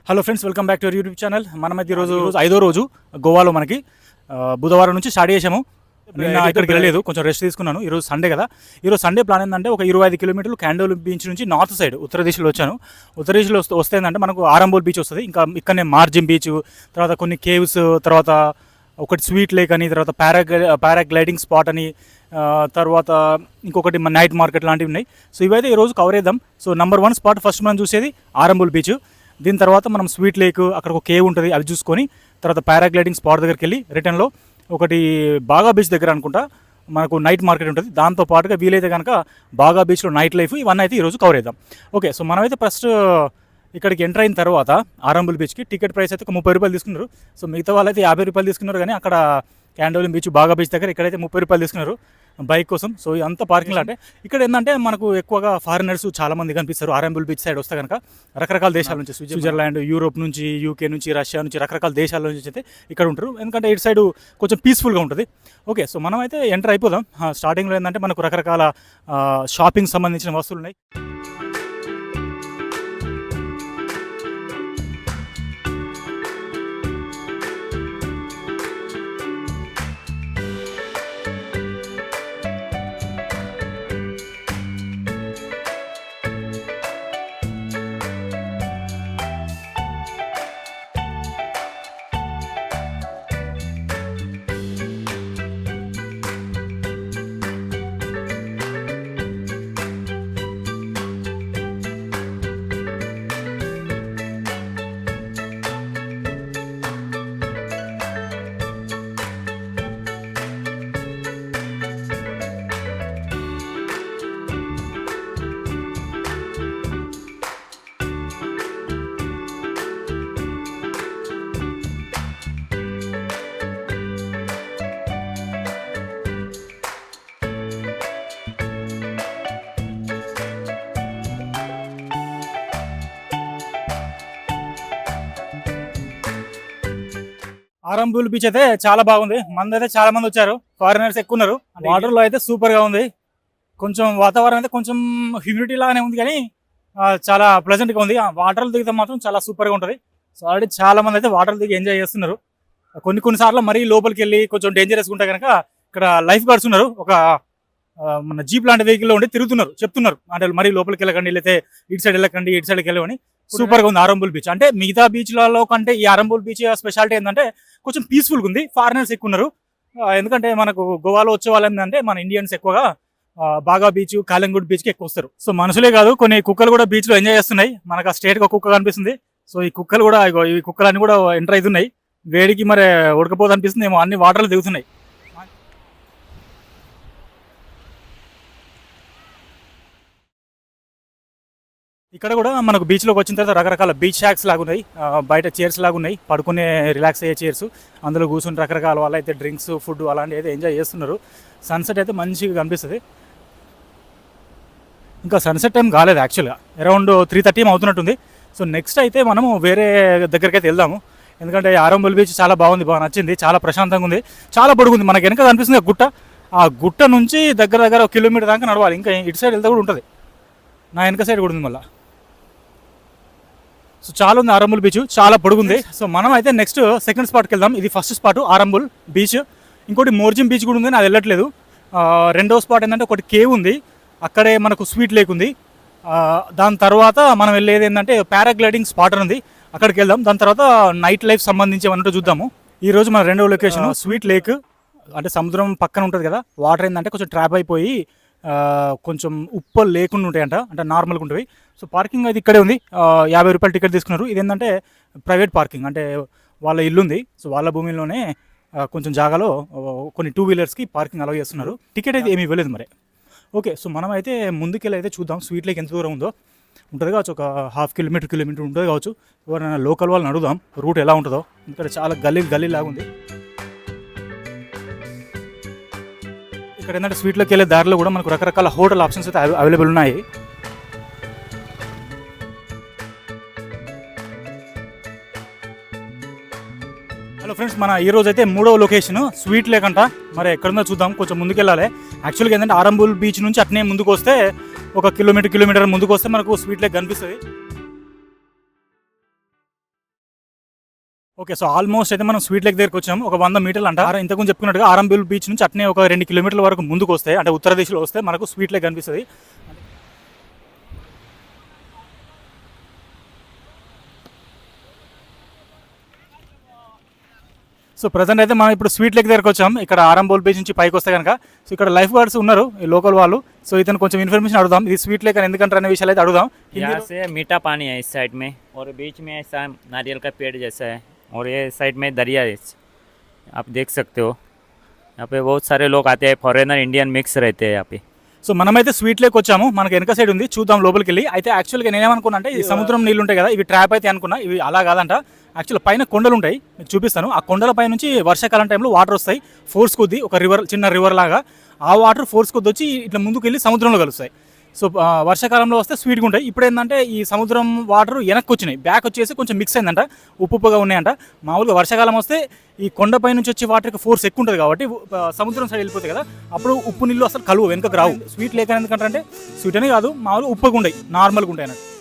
Hello friends, welcome back to our YouTube channel. మనమైతే ఈరోజు ఐదో రోజు గోవాలో మనకి బుధవారం నుంచి స్టార్ట్ చేసాము. నిన్న ఇక్కడికి వెళ్ళలేదు, కొంచెం రెస్ట్ తీసుకున్నాను. ఈరోజు సండే కదా. ఈరోజు సండే ప్లాన్ ఏంటంటే ఒక 25 కిలోమీటర్లు క్యాండోల్ బీచ్ నుంచి నార్త్ సైడ్ ఉత్తర దిశలో వచ్చాను. ఉత్తర దిశలో వస్తే ఏంటంటే మనకు ఆరంబోల్ బీచ్ వస్తుంది. ఇంకా ఇక్కడనే మార్జిన్ బీచ్, తర్వాత కొన్ని కేవ్స్, తర్వాత ఒకటి స్వీట్ లేక్ అని, తర్వాత పారాగ్లైడింగ్ స్పాట్ అని, తర్వాత ఇంకొకటి నైట్ మార్కెట్ లాంటివి ఉన్నాయి. సో ఇవైతే ఈరోజు కవర్ చేద్దాం. సో నెంబర్ 1 స్పాట్ ఫస్ట్ మనం చూసేది ఆరంబోల్ బీచ్. దీని తర్వాత మనం స్వీట్ లేక్, అక్కడ ఒక కేవ్ ఉంటుంది, అది చూసుకొని తర్వాత పారాగ్లైడింగ్ స్పాట్ దగ్గరికి వెళ్ళి రిటర్న్లో ఒకటి బాగా బీచ్ దగ్గర అనుకుంటా మనకు నైట్ మార్కెట్ ఉంటుంది. దాంతో పాటుగా వీలైతే కనుక బాగా బీచ్లో నైట్ లైఫ్ ఇవన్నీ అయితే ఈరోజు కవర్ చేద్దాం. ఓకే, సో మనమైతే ఫస్ట్ ఇక్కడికి ఎంటర్ అయిన తర్వాత ఆరంబుల్ బీచ్కి టికెట్ ప్రైస్ అయితే ఒక 30 రూపాయలు తీసుకున్నారు. సో మిగతా వాళ్ళైతే 50 రూపాయలు తీసుకున్నారు. కానీ అక్కడ క్యాండోలిం బీచ్, బాగా బీచ్ దగ్గర ఇక్కడైతే 30 రూపాయలు తీసుకున్నారు బైక్ కోసం. సో అంతా పార్కింగ్ లాంటే. ఇక్కడ ఏంటంటే మనకు ఎక్కువగా ఫారినర్స్ చాలా మంది కనిపిస్తారు. ఆరంబుల్ బీచ్ సైడ్ వస్తే కనుక రకరకాల దేశాల నుంచి, స్విట్జర్లాండ్, యూరోప్ నుంచి, యూకే నుంచి, రష్యా నుంచి, రకరకాల దేశాల నుంచి అయితే ఇక్కడ ఉంటారు. ఎందుకంటే ఇటు సైడ్ కొంచెం పీస్ఫుల్గా ఉంటుంది. ఓకే, సో మనం అయితే ఎంటర్ అయిపోదాం. స్టార్టింగ్లో ఏంటంటే మనకు రకరకాల షాపింగ్ సంబంధించిన వస్తువులు ఉన్నాయి. ఆరంబుల్ బీచ్ అయితే చాలా బాగుంది. మంది అయితే చాలా మంది వచ్చారు, ఫారినర్స్ ఎక్కువ ఉన్నారు. వాటర్లో అయితే సూపర్ గా ఉంది. కొంచెం వాతావరణం అయితే కొంచెం హ్యూమిడిటీ లాగానే ఉంది, కానీ చాలా ప్లెజెంట్ గా ఉంది. వాటర్లు దిగితే మాత్రం చాలా సూపర్ గా ఉంటుంది. సో ఆల్రెడీ చాలా మంది అయితే వాటర్ దిగి ఎంజాయ్ చేస్తున్నారు. కొన్నిసార్లు మరీ లోపలికి వెళ్ళి కొంచెం డేంజరస్ ఉంటే కనుక ఇక్కడ లైఫ్ గార్డ్స్ ఉన్నారు. ఒక మన జీప్ లాంటి వెహికల్ లో ఉండి తిరుగుతున్నారు, చెప్తున్నారు అంటే మరీ లోపలికి వెళ్ళకండి, లేకపోతే ఇటు సైడ్ వెళ్ళకండి, ఇటు సైడ్కి వెళ్ళమని. సూపర్ గా ఉంది ఆరంబుల్ బీచ్. అంటే మిగతా బీచ్లలో కంటే ఈ ఆరంబుల్ బీచ్ స్పెషాలిటీ ఏంటంటే కొంచెం పీస్ఫుల్గా ఉంది. ఫారినర్స్ ఎక్కువ ఉన్నారు. ఎందుకంటే మనకు గోవాలో వచ్చే వాళ్ళు ఏంటంటే మన ఇండియన్స్ ఎక్కువగా బాగా బీచ్, కాలంగుడ్ బీచ్కి ఎక్కువ వస్తారు. సో మనుషులే కాదు, కొన్ని కుక్కలు కూడా బీచ్ లో ఎంజాయ్ చేస్తున్నాయి. మనకు ఆ స్టేట్ గా కుక్క కనిపిస్తుంది. సో ఈ కుక్కలు కూడా, ఈ కుక్కలన్నీ కూడా ఎంటర్ అవుతున్నాయి. వేడికి మరి ఉడకపోతే అనిపిస్తుంది ఏమో, అన్ని వాటర్లు దిగుతున్నాయి. ఇక్కడ కూడా మనకు బీచ్లోకి వచ్చిన తర్వాత రకరకాల బీచ్ షాక్స్ లాగా ఉన్నాయి. బయట చైర్స్ లాగా ఉన్నాయి, పడుకునే రిలాక్స్ అయ్యే చైర్స్. అందులో కూర్చుని రకరకాల వాళ్ళు అయితే డ్రింక్స్, ఫుడ్ అలాంటివి అయితే ఎంజాయ్ చేస్తున్నారు. సన్సెట్ అయితే మంచిగా కనిపిస్తుంది. ఇంకా సన్సెట్ టైం కాలేదు యాక్చువల్గా, అరౌండ్ 3:30 అవుతున్నట్టుంది. సో నెక్స్ట్ అయితే మనము వేరే దగ్గరికి అయితే వెళ్దాము. ఎందుకంటే ఆరంబుల్ బీచ్ చాలా బాగుంది, బాగా నచ్చింది. చాలా ప్రశాంతంగా ఉంది, చాలా పొడుగుంది. మనకి వెనక కనిపిస్తుంది గుట్ట. ఆ గుట్ట నుంచి దగ్గర 1 కిలోమీటర్ దాకా నడవాలి. ఇంకా ఇటు సైడ్ వెళ్తే కూడా ఉంటుంది, నా వెనక సైడ్ కూడా ఉంది మళ్ళీ. సో చాలా ఉంది ఆరంబుల్ బీచ్, చాలా పొడుగుంది. సో మనం అయితే నెక్స్ట్ సెకండ్ స్పాట్కి వెళ్దాం. ఇది ఫస్ట్ స్పాట్ ఆరంబుల్ బీచ్. ఇంకోటి మోర్జిమ్ బీచ్ కూడా ఉంది, అది వెళ్ళట్లేదు. రెండో స్పాట్ ఏంటంటే ఒకటి కేవ్ ఉంది, అక్కడే మనకు స్వీట్ లేక్ ఉంది. దాని తర్వాత మనం వెళ్ళేది ఏంటంటే పారాగ్లైడింగ్ స్పాట్ ఉంది, అక్కడికి వెళ్దాం. దాని తర్వాత నైట్ లైఫ్ సంబంధించి అన్నట్టు చూద్దాము. ఈరోజు మన రెండవ లొకేషన్ స్వీట్ లేక్. అంటే సముద్రం పక్కన ఉంటుంది కదా, వాటర్ ఏంటంటే కొంచెం ట్రాప్ అయిపోయి కొంచెం ఉప్పలు లేకుండా ఉంటాయంట, అంటే నార్మల్గా ఉంటుంది. సో పార్కింగ్ అయితే ఇక్కడే ఉంది. 50 రూపాయలు టికెట్ తీసుకున్నారు. ఇదేంటంటే ప్రైవేట్ పార్కింగ్, అంటే వాళ్ళ ఇల్లు ఉంది. సో వాళ్ళ భూమిలోనే కొంచెం జాగాలో కొన్ని 2 వీలర్స్కి పార్కింగ్ అలౌ చేస్తున్నారు. టికెట్ అయితే ఏమి ఇవ్వలేదు మరి. ఓకే, సో మనం అయితే ముందుకెళ్ళి అయితే చూద్దాం స్వీట్ లేక్ ఎంత దూరం ఉందో. ఉంటుంది కావచ్చు, ఒక 1/2 కిలోమీటర్ ఉంటుంది కావచ్చు. ఎవరైనా లోకల్ వాళ్ళని అడుగుదాం రూట్ ఎలా ఉంటుందో. ఇక్కడ చాలా గల్లీ లాగా ఉంది. ఇక్కడ ఏంటంటే స్వీట్లోకి వెళ్ళే దారిలో కూడా మనకు రకరకాల హోటల్ ఆప్షన్స్ అయితే అవైలబుల్ ఉన్నాయి. హలో ఫ్రెండ్స్, మన ఈ రోజు అయితే 3వ లొకేషన్ స్వీట్ లేక్ అంట. మరి ఎక్కడుందో చూద్దాం, కొంచెం ముందుకు వెళ్ళాలి. యాక్చువల్గా ఏంటంటే ఆరంబుల్ బీచ్ నుంచి అట్నే ముందుకు వస్తే ఒక కిలోమీటర్ ముందుకు వస్తే మనకు స్వీట్ లేక్ కనిపిస్తుంది. ఓకే. సో ఆల్మోస్ట్ అయితే మనం స్వీట్ లేక్ దగ్గరికి వచ్చాము. ఒక 100 మీటర్లు అంట. ఇంతకుముందు చెప్పుకున్నట్టుగా ఆరంబిల్ బీచ్ నుంచి అట్నే ఒక 2 కిలోమీటర్ల వరకు ముందుకు వస్తే అంటే ఉత్తర దిశలో వస్తే మనకు స్వీట్ లేక్ కనిపిస్తది. సో ప్రెజెంట్ అయితే మనం ఇప్పుడు స్వీట్ లేక్ దగ్గరికి వచ్చాం. ఇక్కడ ఆరంబోల్ బీచ్ నుంచి పైకి వస్తే కనుక సో ఇక్కడ లైఫ్ గార్డ్స్ ఉన్నారు ఈ లోకల్ వాళ్ళు. సో ఇతను కొంచెం ఇన్ఫర్మేషన్ అడుగుదాం. ఇది స్వీట్ లేక్ అని ఎందుకంటారు అనే విషయాలు అయితే అడుగుదాం. यहाँ से मीठा पानी है इस साइड में और बीच में ऐसा नारियल का पेड़ जैसा है और ये साइड में दरिया है आप देख सकते हो। यहाँ पे बहुत सारे लोग आते हैं, फॉरेनर इंडियन मिक्स रहते हैं यहाँ पे। సో మనమైతే స్వీట్ లేక్ వచ్చాము. మనకి వెనక సైడ్ ఉంది, చూద్దాం లోపలికి వెళ్ళి. అయితే యాక్చువల్గా నేనేమనుకున్నా అంటే ఈ సముద్రం నీళ్ళు ఉంటాయి కదా, ఇవి ట్రాప్ అయితే అనుకున్నా. ఇవి అలా కాదంట. యాక్చువల్ పైన కొండలు ఉంటాయి, మీకు చూపిస్తాను. ఆ కొండల పై నుంచి వర్షాకాలం టైంలో వాటర్ వస్తాయి ఫోర్స్ కొద్ది, ఒక రివర్, చిన్న రివర్ లాగా. ఆ వాటర్ ఫోర్స్ కొద్ది వచ్చి ఇట్లా ముందుకు వెళ్ళి సముద్రంలో కలుస్తాయి. సో వర్షాకాలంలో వస్తే స్వీట్గా ఉంటాయి. ఇప్పుడు ఏంటంటే ఈ సముద్రం వాటర్ వెనక్కి వచ్చినాయి, బ్యాక్ వచ్చేసి కొంచెం మిక్స్ అయిందంట, ఉప్పుగా ఉన్నాయంట. మామూలుగా వర్షాకాలం వస్తే ఈ కొండపై నుంచి వచ్చే వాటర్కి ఫోర్స్ ఎక్కువ ఉంటుంది కాబట్టి సముద్రం సైడ్ వెళ్ళిపోతాయి కదా, అప్పుడు ఉప్పు నీళ్ళు అసలు కలువు, వెనకకు రావు. స్వీట్ లేక ఎందుకంటే స్వీట్ అనే కాదు, మామూలుగా ఉప్పుగా ఉంటాయి, నార్మల్గా ఉంటాయి అన్నట్టు.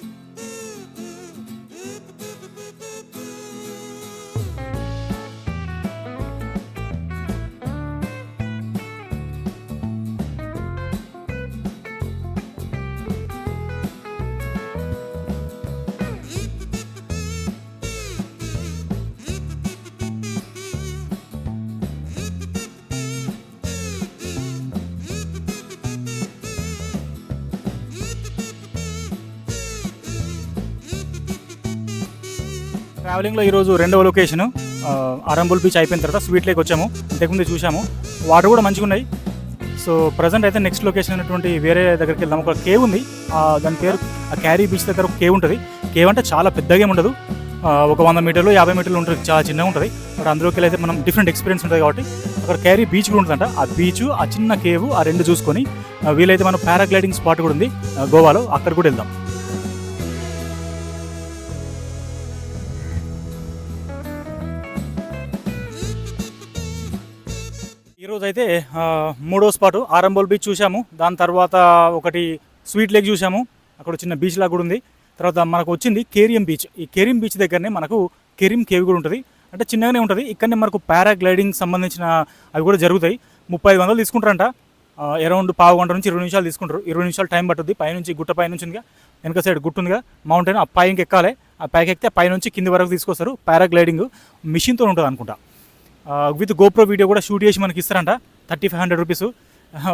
ట్రావెలింగ్లో ఈరోజు రెండవ లొకేషన్ ఆరంబుల్ బీచ్ అయిపోయిన తర్వాత స్వీట్ లేక్ వచ్చాము. ఇంతకుముందు చూసాము, వాటర్ కూడా మంచిగా ఉన్నాయి. సో ప్రజెంట్ అయితే నెక్స్ట్ లొకేషన్ అయినటువంటి వేరే దగ్గరికి వెళ్దాం. ఒక కేవ్ ఉంది, దాని పేరు ఆ క్యారీ బీచ్ దగ్గర ఒక కేవ్ ఉంటుంది. కేవ్ అంటే చాలా పెద్దగా ఉండదు, ఒక 100 మీటర్లు 50 మీటర్లు ఉంటుంది, చాలా చిన్నగా ఉంటుంది. బట్ అందులోకి వెళ్ళి అయితే మనం డిఫరెంట్ ఎక్స్పీరియన్స్ ఉంటుంది కాబట్టి అక్కడ క్యారీ బీచ్ కూడా ఉంటుందంట. ఆ బీచ్, ఆ చిన్న కేవ్, ఆ రెండు చూసుకొని వీలైతే మనం పారాగ్లైడింగ్ స్పాట్ కూడా ఉంది గోవాలో, అక్కడ కూడా వెళ్దాం. ఈరోజు అయితే మూడో స్పాటు ఆరంబోల్ బీచ్ చూసాము. దాని తర్వాత ఒకటి స్వీట్ లేక్ చూసాము, అక్కడ చిన్న బీచ్ లాగా కూడా ఉంది. తర్వాత మనకు వచ్చింది కేరియం బీచ్. ఈ కేరియం బీచ్ దగ్గరనే మనకు కేరియం కేవ్ కూడా ఉంటుంది, అంటే చిన్నగానే ఉంటుంది. ఇక్కడనే మనకు పారాగ్లైడింగ్ సంబంధించిన అవి కూడా జరుగుతాయి. 35 తీసుకుంటారంట. అరౌండ్ పావు గంట నుంచి 20 నిమిషాలు తీసుకుంటారు. 20 నిమిషాలు టైం పట్టుద్ది. పైనుంచి గుట్ట పైనుంచి ఉందిగా, వెనక సైడ్ గుట్టు ఉందిగా మౌంటైన్, ఆ పైకి ఎక్కాలి. ఆ పైకి ఎక్కితే పైనుంచి కింది వరకు తీసుకొస్తారు. పారాగ్లైడింగ్ మిషన్తో ఉంటుంది అనుకుంటా. విత్ గోప్రో వీడియో కూడా షూట్ చేసి మనకి ఇస్తారంట, 3500 రూపీస్.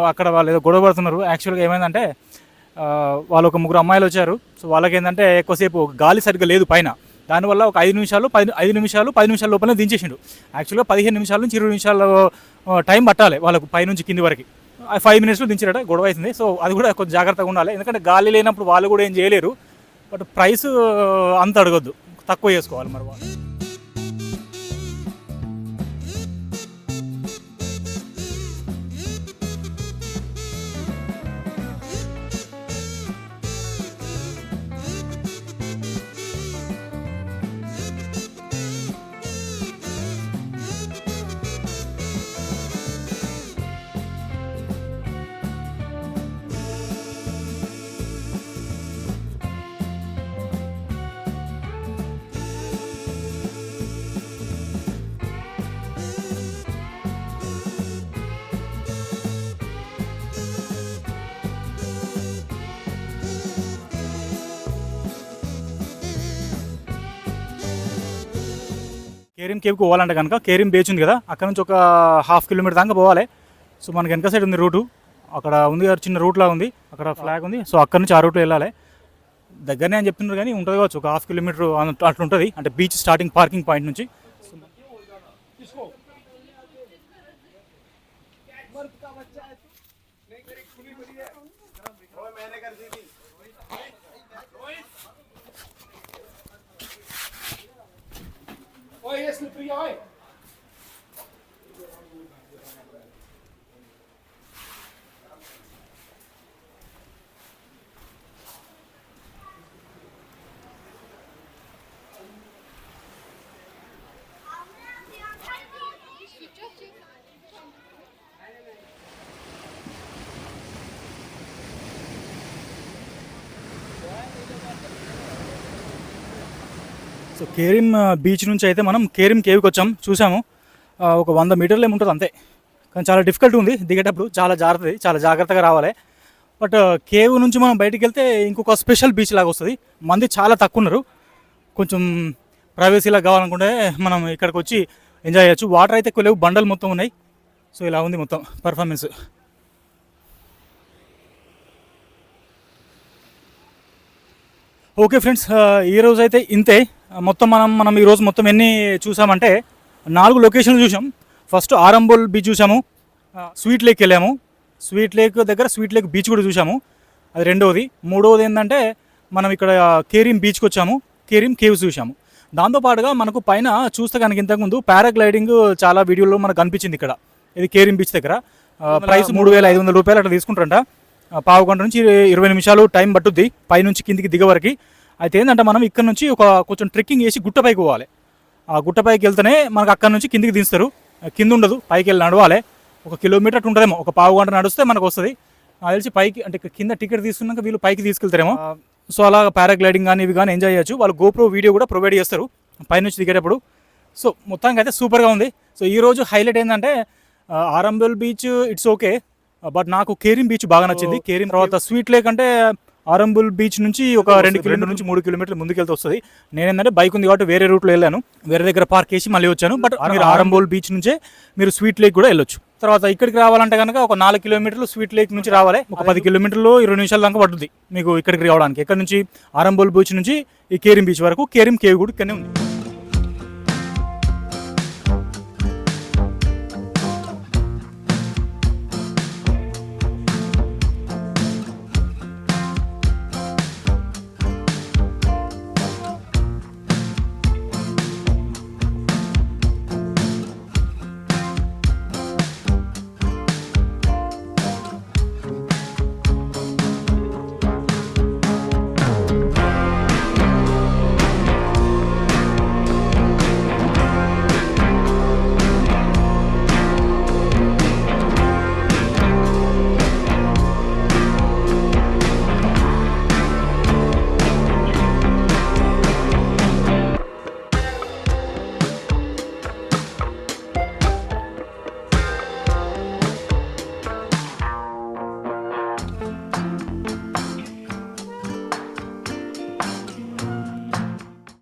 అక్కడ వాళ్ళు ఏదో గొడవ పడుతున్నారు. యాక్చువల్గా ఏమైందంటే వాళ్ళు ఒక 3 అమ్మాయిలు వచ్చారు. సో వాళ్ళకి ఏంటంటే ఎక్కువసేపు గాలి సరిగ్గా లేదు పైన, దానివల్ల ఒక 5 నిమిషాలు 10 నిమిషాల లోపలనే దించేసిండు. యాక్చువల్గా 15 నిమిషాల నుంచి 20 నిమిషాలు టైం పట్టాలి వాళ్ళకు పైనుంచి కింది వరకు. 5 మినిట్స్లో దించారట, గొడవ అవుతుంది. సో అది కూడా కొంచెం జాగ్రత్తగా ఉండాలి, ఎందుకంటే గాలి లేనప్పుడు వాళ్ళు కూడా ఏం చేయలేరు. బట్ ప్రైస్ అంత అడగొద్దు, తక్కువ చేసుకోవాలి మరి వాళ్ళు. కేరియం కేవ్కి పోవాలంటే కనుక కేరియం బీచ్ ఉంది కదా, అక్కడ నుంచి ఒక 1/2 కిలోమీటర్ దాకా పోవాలి. సో మనకి వెనక సైడ్ ఉంది రూటు, అక్కడ ఉంది చిన్న రూట్లా ఉంది, అక్కడ ఫ్లాగ్ ఉంది. సో అక్కడ నుంచి ఆ రూట్లో వెళ్ళాలి. దగ్గరనే అని చెప్తున్నారు కానీ ఉంటుంది కావచ్చు, ఒక 1/2 కిలోమీటర్ అట్లా ఉంటుంది, అంటే బీచ్ స్టార్టింగ్ పార్కింగ్ పాయింట్ నుంచి. సో కేరిమ్ బీచ్ నుంచి అయితే మనం కేరిమ్ కేవ్కి వచ్చాం, చూసాము. ఒక 100 మీటర్లు ఏముంటుంది అంతే, కానీ చాలా డిఫికల్ట్ ఉంది దిగేటప్పుడు, చాలా జాగ్రత్తగా రావాలి. బట్ కేవ్ నుంచి మనం బయటికి వెళ్తే ఇంకొక స్పెషల్ బీచ్ లాగా వస్తుంది. మంది చాలా తక్కువ ఉన్నారు, కొంచెం ప్రైవసీలా కావాలనుకుంటే మనం ఇక్కడికి వచ్చి ఎంజాయ్ చేయొచ్చు. వాటర్ అయితే ఎక్కువ లేవు, బండలు మొత్తం ఉన్నాయి. సో ఇలా ఉంది మొత్తం పర్ఫార్మెన్స్. ఓకే ఫ్రెండ్స్, ఈరోజు అయితే ఇంతే. మొత్తం మనం ఈరోజు మొత్తం ఎన్ని చూసామంటే 4 లొకేషన్లు చూసాం. ఫస్ట్ ఆరంబోల్ బీచ్ చూసాము, స్వీట్ లేక్ వెళ్ళాము, స్వీట్ లేక్ దగ్గర స్వీట్ లేక్ బీచ్ కూడా చూసాము, అది రెండవది. మూడవది ఏంటంటే మనం ఇక్కడ కేరిమ్ బీచ్కి వచ్చాము, కేరిమ్ కేవ్స్ చూసాము. దాంతోపాటుగా మనకు పైన చూస్తే కనుక ఇంతకుముందు పారాగ్లైడింగ్ చాలా వీడియోలో మనకు కనిపించింది. ఇక్కడ ఇది కేరిమ్ బీచ్ దగ్గర ప్రైస్ 3,500 రూపాయలు అట్లా తీసుకుంటారంట. పావు గంట నుంచి 20 నిమిషాలు టైం పట్టుద్ది పైనుంచి కిందికి దిగవరకు. అయితే ఏంటంటే మనం ఇక్కడ నుంచి కొంచెం ట్రెక్కింగ్ చేసి గుట్టపైకి పోవాలి. ఆ గుట్టపైకి వెళ్తేనే మనకు అక్కడ నుంచి కిందికి దించుతారు, కింద ఉండదు, పైకి వెళ్ళి నడవాలి. 1 కిలోమీటర్ అట్లా ఉంటుందేమో, ఒక పావు గంట నడిస్తే మనకు వస్తుంది. నాకు తెలిసి పైకి అంటే కింద టికెట్ తీసుకున్నాక వీళ్ళు పైకి తీసుకెళ్తారేమో. సో అలా పారాగ్లైడింగ్ కానీ ఇవి కానీ ఎంజాయ్ చేయొచ్చు. వాళ్ళు గోప్రో వీడియో కూడా ప్రొవైడ్ చేస్తారు పైనుంచి దిగేటప్పుడు. సో మొత్తానికి అయితే సూపర్గా ఉంది. సో ఈరోజు హైలైట్ ఏంటంటే Arambol beach it's okay, but నాకు కేరిమ్ బీచ్ బాగా నచ్చింది. కేరిమ్ తర్వాత స్వీట్ లేక్ అంటే ఆరంబోల్ బీచ్ నుంచి ఒక 2 కిలోమీటర్ నుంచి 3 కిలోమీటర్లు ముందుకెళ్తే వస్తుంది. నేనేంటంటే బైక్ ఉంది కాబట్టి వేరే రూట్లో వెళ్ళాను, వేరే దగ్గర పార్క్ చేసి మళ్ళీ వచ్చాను. బట్ మీరు ఆరంబోల్ బీచ్ నుంచే మీరు స్వీట్ లేక్ కూడా వెళ్ళొచ్చు. తర్వాత ఇక్కడికి రావాలంటే కనుక ఒక 4 కిలోమీటర్లు స్వీట్ లేక్ నుంచి రావాలి. ఒక 10 కిలోమీటర్లు 20 నిమిషాల దాకా పడుతుంది మీకు ఇక్కడికి రావడానికి. ఇక్కడ నుంచి ఆరంబోల్ బీచ్ నుంచి ఈ కేరిమ్ బీచ్ వరకు. కేరిమ్ కేవ్ కూడా ఇక్కడనే ఉంది.